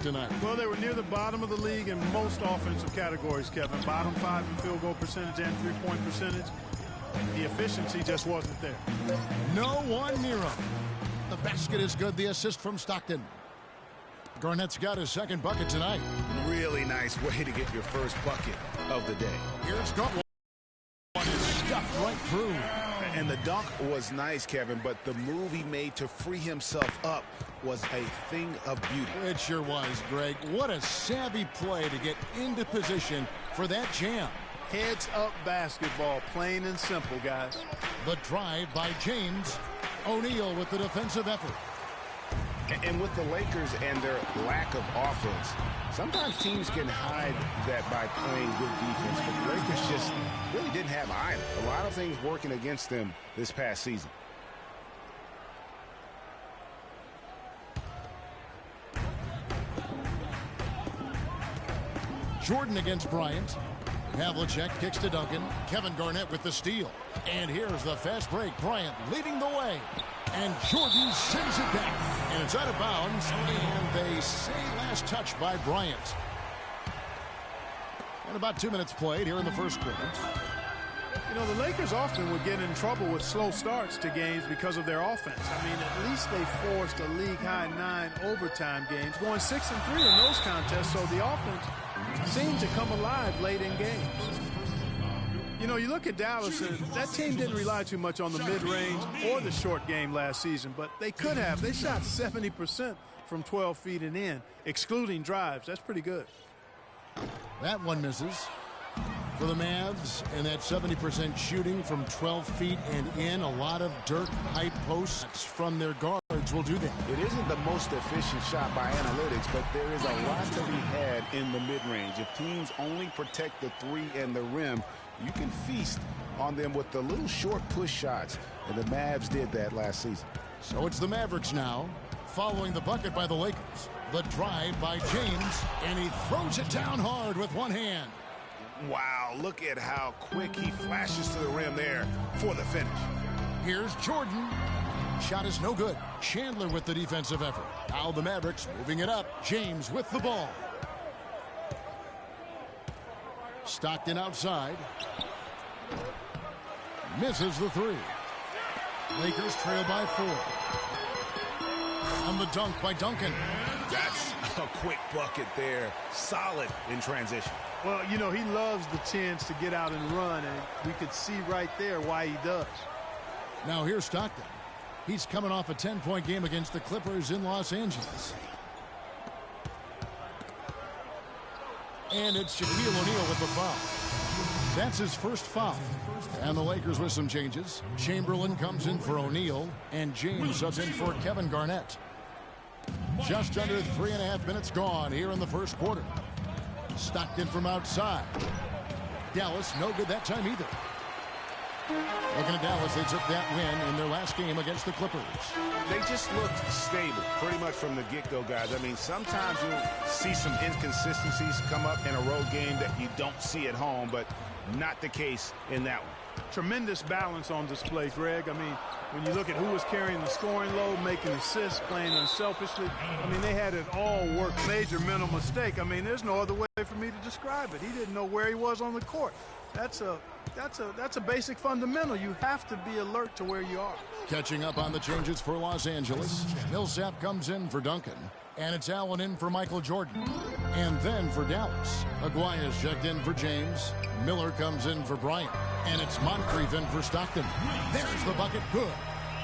tonight? Well, they were near the bottom of the league in most offensive categories, Kevin. Bottom 5 in field goal percentage and three-point percentage. The efficiency just wasn't there. No one near him. The basket is good. The assist from Stockton. Garnett's got his second bucket tonight. Really nice way to get your first bucket of the day. Here's Garnett. One is stuffed right through. And the dunk was nice, Kevin, but the move he made to free himself up was a thing of beauty. It sure was, Greg. What a savvy play to get into position for that jam. Heads-up basketball, plain and simple, guys. The drive by James. O'Neal with the defensive effort. And with the Lakers and their lack of offense, sometimes teams can hide that by playing good defense, but the Lakers just really didn't have either. A lot of things working against them this past season. Jordan against Bryant. Havlicek kicks to Duncan. Kevin Garnett with the steal. And here's the fast break. Bryant leading the way. And Jordan sends it back. And it's out of bounds. And they say last touch by Bryant. And about 2 minutes played here in the first quarter. You know, the Lakers often would get in trouble with slow starts to games because of their offense. I mean, at least they forced a league-high 9 overtime games, going 6-3 in those contests, so the offense seemed to come alive late in games. You know, you look at Dallas, and that team didn't rely too much on the mid-range or the short game last season, but they could have. They shot 70% from 12 feet and in, excluding drives. That's pretty good. That one misses. For the Mavs, and that 70% shooting from 12 feet and in, a lot of dirt high posts from their guards will do that. It isn't the most efficient shot by analytics, but there is a lot to be had in the mid-range. If teams only protect the three and the rim, you can feast on them with the little short push shots, and the Mavs did that last season. So it's the Mavericks now, following the bucket by the Lakers. The drive by James, and he throws it down hard with one hand. Wow, look at how quick he flashes to the rim there for the finish. Here's Jordan. Shot is no good. Chandler with the defensive effort. Now the Mavericks moving it up. James with the ball. Stockton outside. Misses the three. Lakers trail by 4. On the dunk by Duncan. That's a quick bucket there. Solid in transition. Well, you know, he loves the chance to get out and run, and we could see right there why he does. Now here's Stockton. He's coming off a 10-point game against the Clippers in Los Angeles. And it's Shaquille O'Neal with the foul. That's his first foul. And the Lakers with some changes. Chamberlain comes in for O'Neal, and James subs in for Kevin Garnett. Just under 3.5 minutes gone here in the first quarter. Stockton from outside. Dallas no good that time either. Looking at Dallas, they took that win in their last game against the Clippers. They just looked stable pretty much from the get-go, guys. I mean, sometimes you'll see some inconsistencies come up in a road game that you don't see at home, but not the case in that one. Tremendous balance on display, Greg. I mean, when you look at who was carrying the scoring load, making assists, playing unselfishly, I mean, they had it all work. Major mental mistake. I mean, there's no other way for me to describe it. He didn't know where he was on the court. That's a basic fundamental. You have to be alert to where you are. Catching up on the changes for Los Angeles. Millsap comes in for Duncan. And it's Allen in for Michael Jordan. And then for Dallas, Aguaya's checked in for James. Miller comes in for Bryant. And it's Moncrief in for Stockton. There's the bucket. Good.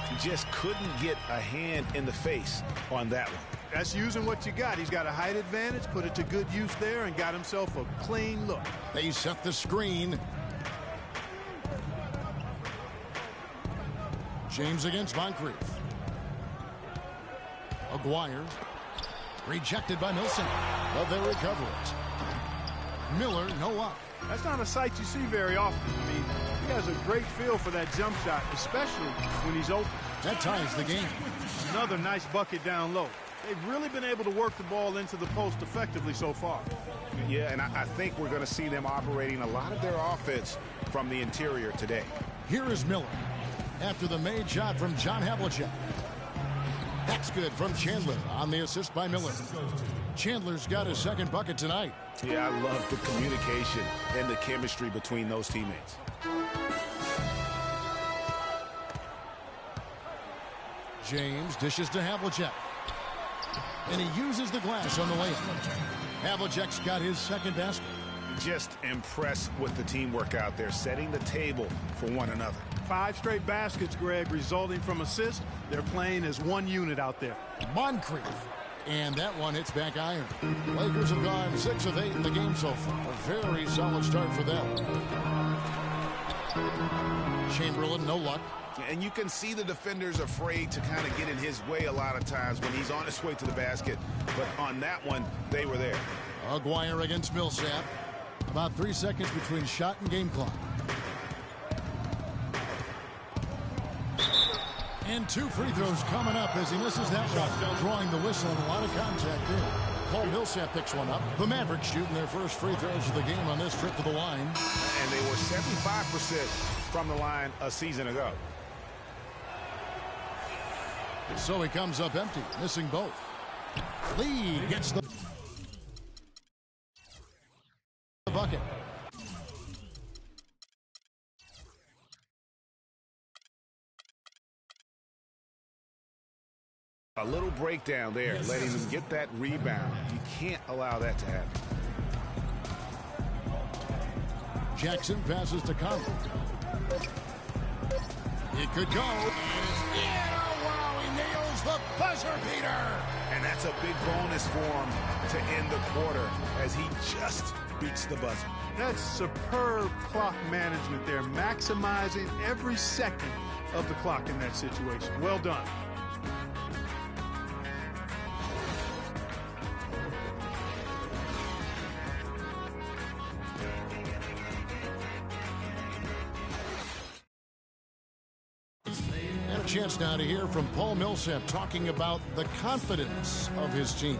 He just couldn't get a hand in the face on that one. That's using what you got. He's got a height advantage, put it to good use there, and got himself a clean look. They set the screen. James against Moncrief. Aguirre. Rejected by Millsap, but they recover it. Miller, no up. That's not a sight you see very often. I mean, he has a great feel for that jump shot, especially when he's open. That ties the game. Another nice bucket down low. They've really been able to work the ball into the post effectively so far. Yeah, and I think we're going to see them operating a lot of their offense from the interior today. Here is Miller after the made shot from John Havlicek. That's good from Chandler on the assist by Miller. Chandler's got his second bucket tonight. Yeah, I love the communication and the chemistry between those teammates. James dishes to Havlicek. And he uses the glass on the layup. Havlicek's got his second basket. Just impressed with the teamwork out there, setting the table for one another. 5 straight baskets, Greg, resulting from assists. They're playing as one unit out there. Moncrief. And that one hits back iron. Lakers have gone 6 of 8 in the game so far. A very solid start for them. Chamberlain, no luck. And you can see the defenders afraid to kind of get in his way a lot of times when he's on his way to the basket. But on that one, they were there. Aguirre against Millsap. About 3 seconds between shot and game clock. And 2 free throws coming up as he misses that one. Drawing the whistle and a lot of contact there. Paul Millsap picks one up. The Mavericks shooting their first free throws of the game on this trip to the line. And they were 75% from the line a season ago. So he comes up empty, missing both. Lee gets the bucket. A little breakdown there, letting them get that rebound. You can't allow that to happen. Jackson passes to Conley. It could go. Oh, wow, he nails the buzzer beater. And that's a big bonus for him to end the quarter as he just beats the buzzer. That's superb clock management there, maximizing every second of the clock in that situation. Well done. And a chance now to hear from Paul Millsap talking about the confidence of his team.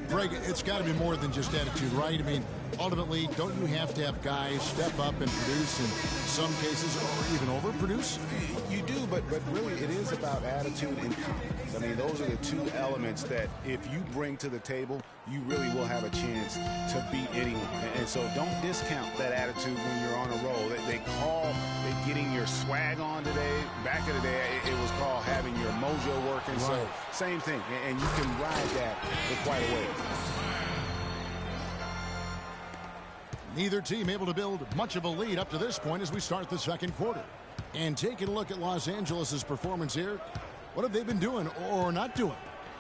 Greg, it's got to be more than just attitude, right? I mean, ultimately, don't you have to have guys step up and produce in some cases or even overproduce? You do, but really it is about attitude and confidence. I mean, those are the 2 elements that if you bring to the table, you really will have a chance to beat anyone. And so don't discount that attitude when you're on a roll. They call it getting your swag on today. Back in the day, it was called having your mojo working. Right. So same thing, and you can ride that for quite a way. Neither team able to build much of a lead up to this point as we start the second quarter. And taking a look at Los Angeles' performance here, what have they been doing or not doing?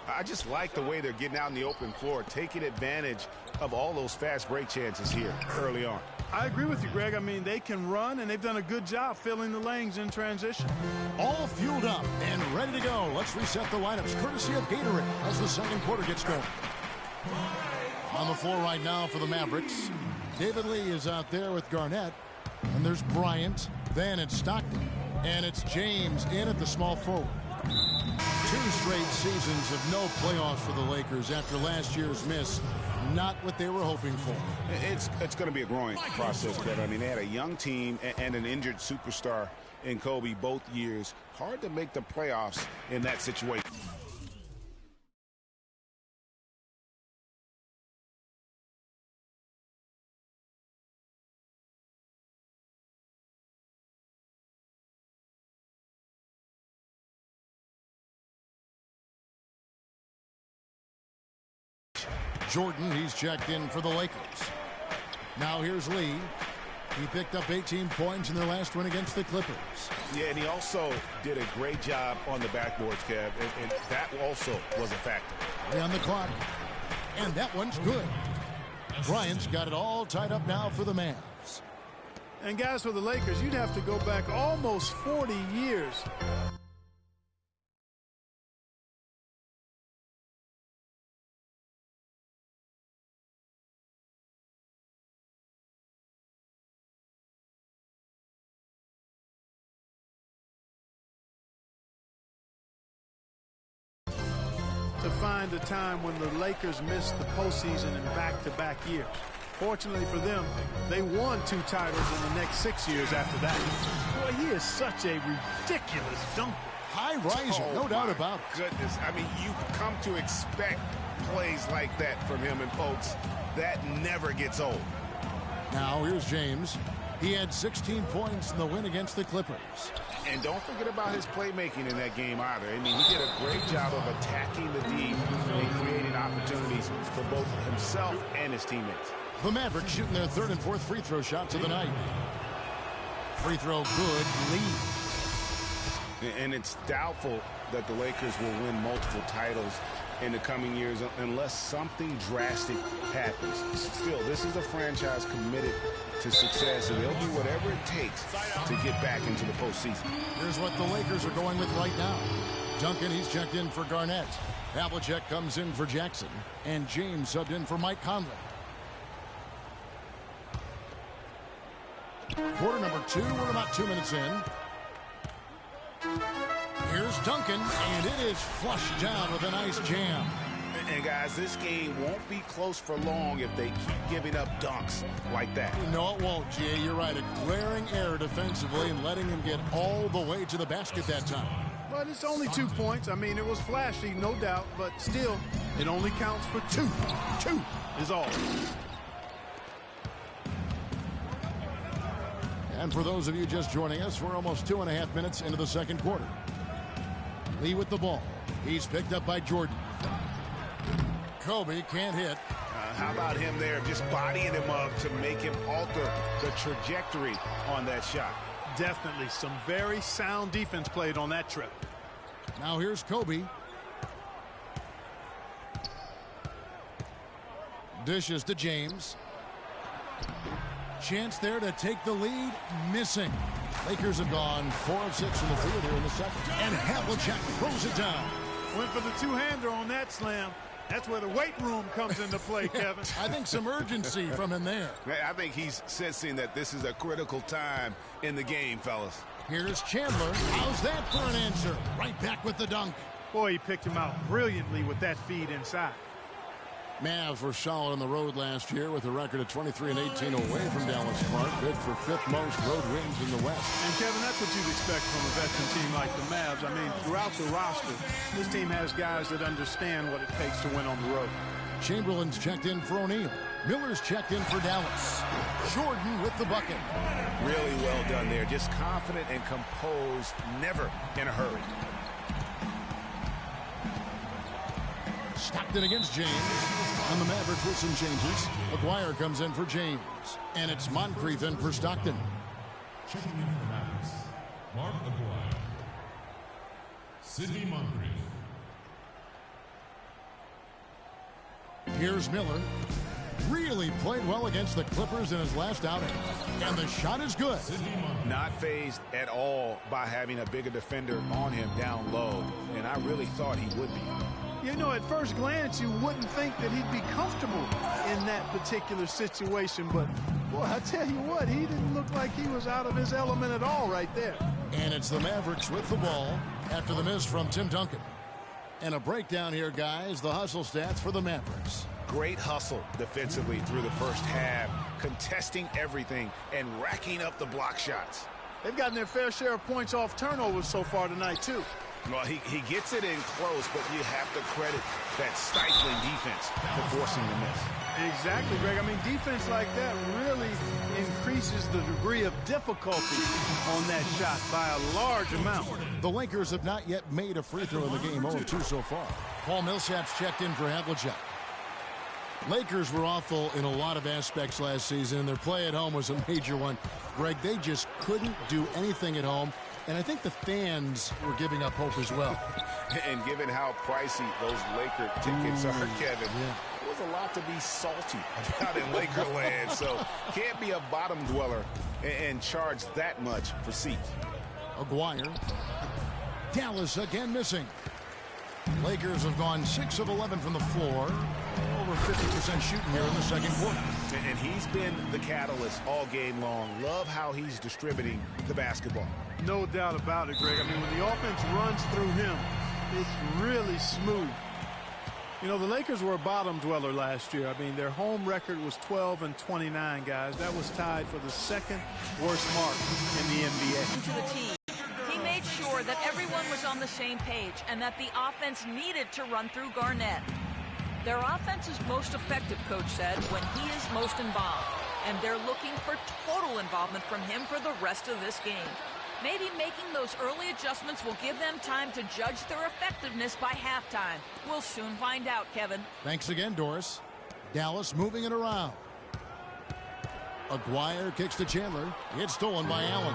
I just like the way they're getting out in the open floor, taking advantage of all those fast break chances here early on. I agree with you, Greg. I mean, they can run, and they've done a good job filling the lanes in transition. All fueled up and ready to go. Let's reset the lineups courtesy of Gatorade as the second quarter gets going. On the floor right now for the Mavericks, David Lee is out there with Garnett. And there's Bryant. Then it's Stockton. And it's James in at the small forward. 2 straight seasons of no playoffs for the Lakers after last year's miss. Not what they were hoping for. It's going to be a growing process, Kevin. I mean, they had a young team and an injured superstar in Kobe both years. Hard to make the playoffs in that situation. Jordan, he's checked in for the Lakers. Now here's Lee. He picked up 18 points in their last win against the Clippers. Yeah, and he also did a great job on the backboards, Kev, and that also was a factor. On the clock. And that one's good. Bryant's got it all tied up now for the Mavs. And guys, for the Lakers, you'd have to go back almost 40 years. To find a time when the Lakers missed the postseason in back-to-back years. Fortunately for them, they won 2 titles in the next 6 years after that. Boy, he is such a ridiculous dunker. High riser, no doubt about it. Goodness, I mean, you come to expect plays like that from him, and folks, that never gets old. Now here's James. He had 16 points in the win against the Clippers. And don't forget about his playmaking in that game either. I mean, he did a great job of attacking the D and creating opportunities for both himself and his teammates. The Mavericks shooting their 3rd and 4th free throw shots of the night. Free throw good, lead. And it's doubtful that the Lakers will win multiple titles in the coming years unless something drastic happens. Still, this is a franchise committed to success, and they'll do whatever it takes to get back into the postseason. Here's what the Lakers are going with right now. Duncan, he's checked in for Garnett. Havlicek comes in for Jackson. And James subbed in for Mike Conley. Quarter number 2, we're about 2 minutes in. Here's Duncan, and it is flushed down with a nice jam. And guys, this game won't be close for long if they keep giving up dunks like that. No, it won't, G.A. You're right. A glaring error defensively and letting him get all the way to the basket that time. But it's only 2 points. I mean, it was flashy, no doubt, but still, it only counts for 2. 2 is all. And for those of you just joining us, we're almost 2.5 minutes into the second quarter. Lee with the ball. He's picked up by Jordan. Kobe can't hit. How about him there just bodying him up to make him alter the trajectory on that shot? Definitely some very sound defense played on that trip. Now here's Kobe. Dishes to James. Chance there to take the lead. Missing. Lakers have gone 4 of 6 from the field here in the second. And Havlicek throws it down. Went for the two-hander on that slam. That's where the weight room comes into play, Kevin. I think some urgency from him there. I think he's sensing that this is a critical time in the game, fellas. Here's Chandler. How's that for an answer? Right back with the dunk. Boy, he picked him out brilliantly with that feed inside. Mavs were solid on the road last year with a record of 23-18 away from Dallas Park. Good for 5th most road wins in the West. And, Kevin, that's what you'd expect from a veteran team like the Mavs. I mean, throughout the roster, this team has guys that understand what it takes to win on the road. Chamberlain's checked in for O'Neal. Miller's checked in for Dallas. Jordan with the bucket. Really well done there. Just confident and composed, never in a hurry. Stockton against James. And the Mavericks with some changes. McGuire comes in for James. And it's Moncrief in for Stockton. Checking in for the Mavericks, Mark McGuire. Sidney Moncrief. Here's Miller. Really played well against the Clippers in his last outing. And the shot is good. Not fazed at all by having a bigger defender on him down low. And I really thought he would be. You know, at first glance, you wouldn't think that he'd be comfortable in that particular situation. But, boy, I tell you what, he didn't look like he was out of his element at all right there. And it's the Mavericks with the ball after the miss from Tim Duncan. And a breakdown here, guys. The hustle stats for the Mavericks. Great hustle defensively through the first half, contesting everything and racking up the block shots. They've gotten their fair share of points off turnovers so far tonight, too. Well, he gets it in close, but you have to credit that stifling defense for forcing the miss. Exactly, Greg. I mean, defense like that really increases the degree of difficulty on that shot by a large amount. The Lakers have not yet made a free throw in the game, 0-2 so far. Paul Millsap's checked in for Havlicek. Lakers were awful in a lot of aspects last season, and their play at home was a major one. Greg, they just couldn't do anything at home, and I think the fans were giving up hope as well. And given how pricey those Laker tickets are, Kevin, it was a lot to be salty about in Lakerland, so can't be a bottom dweller and charge that much for seats. Aguirre. Dallas again missing. Lakers have gone 6 of 11 from the floor. Over 50% shooting here in the second quarter. And he's been the catalyst all game long. Love how he's distributing the basketball. No doubt about it, Greg. I mean, when the offense runs through him, it's really smooth. You know, the Lakers were a bottom dweller last year. I mean, their home record was 12-29, guys. That was tied for the second worst mark in the NBA. To the team, he made sure that everyone was on the same page and that the offense needed to run through Garnett. Their offense is most effective, Coach said, when he is most involved. And they're looking for total involvement from him for the rest of this game. Maybe making those early adjustments will give them time to judge their effectiveness by halftime. We'll soon find out, Kevin. Thanks again, Doris. Dallas moving it around. Aguirre kicks to Chandler. It's stolen by Allen.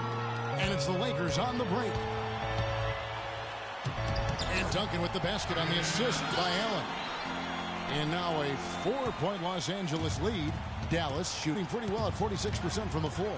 And it's the Lakers on the break. And Duncan with the basket on the assist by Allen. And now a 4-point Los Angeles lead. Dallas shooting pretty well at 46% from the floor.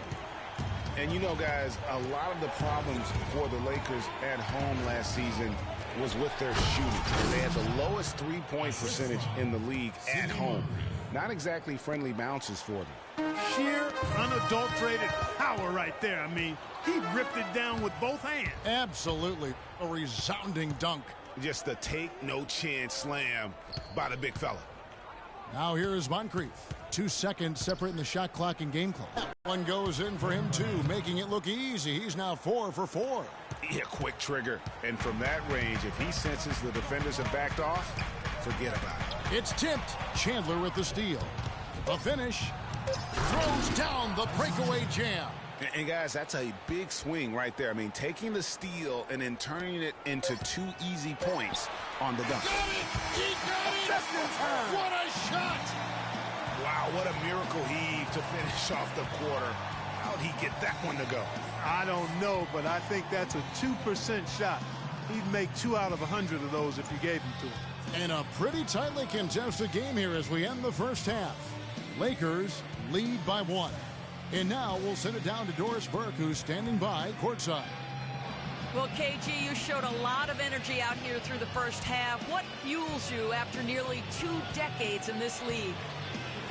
And you know, guys, a lot of the problems for the Lakers at home last season was with their shooting. They had the lowest three-point percentage in the league at home. Not exactly friendly bounces for them. Sheer, unadulterated power right there. I mean, he ripped it down with both hands. Absolutely. A resounding dunk. Just a take-no-chance slam by the big fella. Now here is Moncrief. 2 seconds separating the shot clock and game clock. One goes in for him, too, making it look easy. He's now 4 for 4. Yeah, quick trigger. And from that range, if he senses the defenders have backed off, forget about it. It's tipped. Chandler with the steal. The finish. Throws down the breakaway jam. And guys, that's a big swing right there. I mean, taking the steal and then turning it into 2 easy points on the dunk. Got it! He got it! Just in time! What a shot! Wow, what a miracle heave to finish off the quarter. How'd he get that one to go? I don't know, but I think that's a 2% shot. He'd make 2 out of 100 of those if you gave them to him. And a pretty tightly contested game here as we end the first half. Lakers lead by 1. And now we'll send it down to Doris Burke, who's standing by courtside. Well, KG, you showed a lot of energy out here through the first half. What fuels you after nearly 2 decades in this league?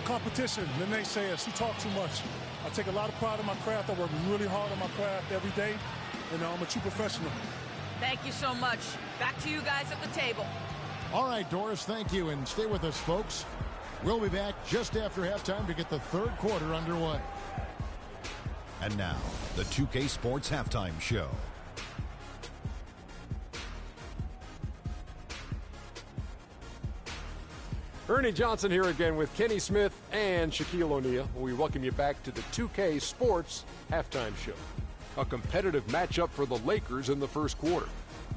Competition. The naysayers, she talks too much. I take a lot of pride in my craft. I work really hard on my craft every day. And I'm a true professional. Thank you so much. Back to you guys at the table. All right, Doris, thank you. And stay with us, folks. We'll be back just after halftime to get the third quarter underway. And now, the 2K Sports Halftime Show. Ernie Johnson here again with Kenny Smith and Shaquille O'Neal. We welcome you back to the 2K Sports Halftime Show. A competitive matchup for the Lakers in the first quarter.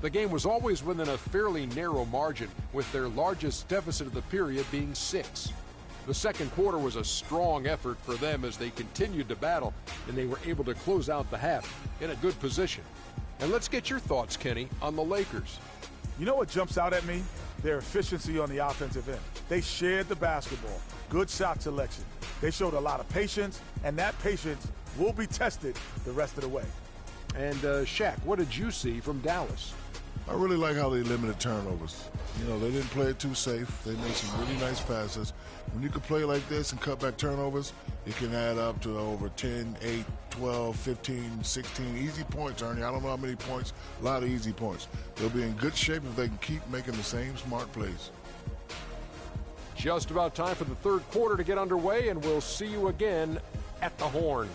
The game was always within a fairly narrow margin, with their largest deficit of the period being 6. The second quarter was a strong effort for them as they continued to battle, and they were able to close out the half in a good position. And let's get your thoughts, Kenny, on the Lakers. You know what jumps out at me? Their efficiency on the offensive end. They shared the basketball. Good shot selection. They showed a lot of patience, and that patience will be tested the rest of the way. And Shaq, what did you see from Dallas? I really like how they limited turnovers. You know, they didn't play it too safe. They made some really nice passes. When you can play like this and cut back turnovers, it can add up to over 10, 8, 12, 15, 16 easy points, Ernie. I don't know how many points, a lot of easy points. They'll be in good shape if they can keep making the same smart plays. Just about time for the third quarter to get underway, and we'll see you again at the Horn.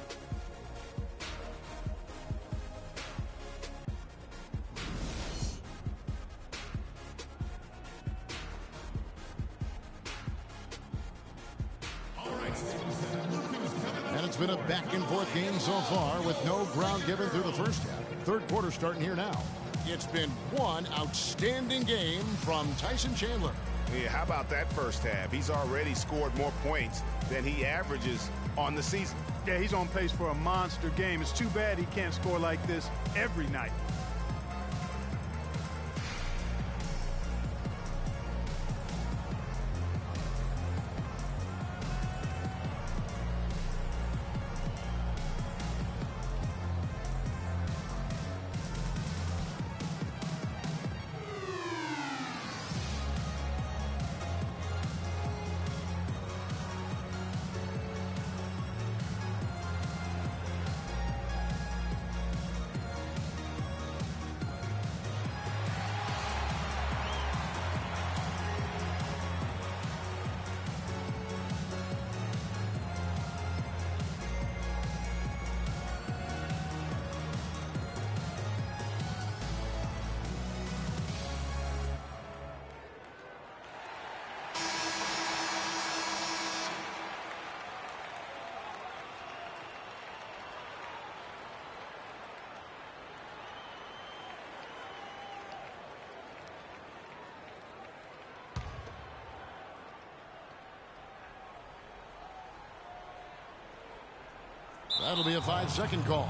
And it's been a back-and-forth game so far with no ground given through the first half. Third quarter starting here now. It's been one outstanding game from Tyson Chandler. Yeah, how about that first half? He's already scored more points than he averages on the season. Yeah, he's on pace for a monster game. It's too bad he can't score like this every night. That'll be a 5-second call.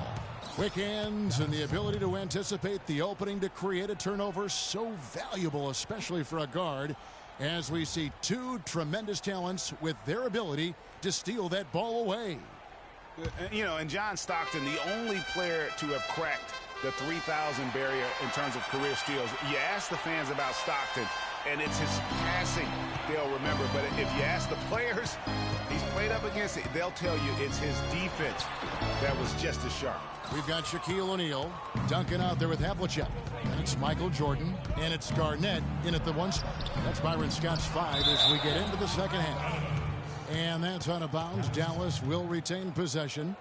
Quick hands and the ability to anticipate the opening to create a turnover, so valuable, especially for a guard, as we see two tremendous talents with their ability to steal that ball away. You know, and John Stockton, the only player to have cracked the 3,000 barrier in terms of career steals. You ask the fans about Stockton, and it's his passing they'll remember. But if you ask the players he's played up against, they'll tell you it's his defense that was just as sharp. We've got Shaquille O'Neal, Duncan out there with Havlicek. And it's Michael Jordan, and it's Garnett in at the 1 spot. That's Byron Scott's 5 as we get into the second half. And that's out of bounds. Dallas will retain possession.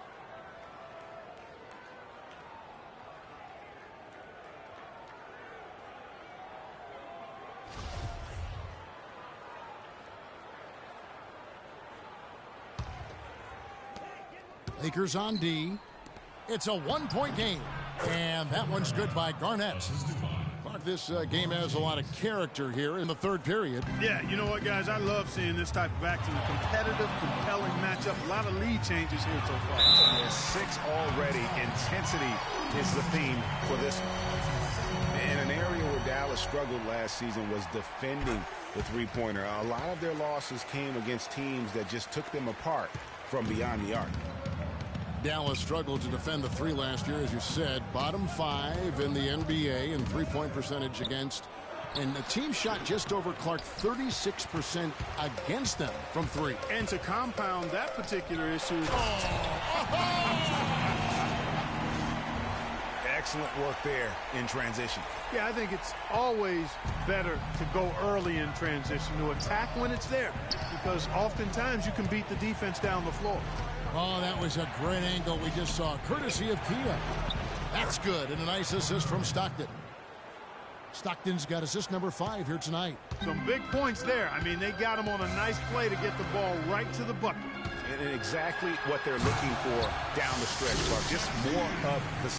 Lakers on D. It's a 1-point game. And that one's good by Garnett. This game has a lot of character here in the third period. Yeah, you know what, guys? I love seeing this type of action. A competitive, compelling matchup. A lot of lead changes here so far. Yeah, 6 already. Intensity is the theme for this one. In an area where Dallas struggled last season was defending the three-pointer. A lot of their losses came against teams that just took them apart from beyond the arc. Dallas struggled to defend the 3 last year, as you said. Bottom 5 in the NBA in three-point percentage against. And the team shot just over Clark 36% against them from 3. And to compound that particular issue. Excellent work there in transition. Yeah, I think it's always better to go early in transition, to attack when it's there, because oftentimes you can beat the defense down the floor. Oh, that was a great angle we just saw, courtesy of Kia. That's good, and a nice assist from Stockton. Stockton's got assist number 5 here tonight. Some big points there. I mean, they got him on a nice play to get the ball right to the bucket. And exactly what they're looking for down the stretch, Clark. Just more of the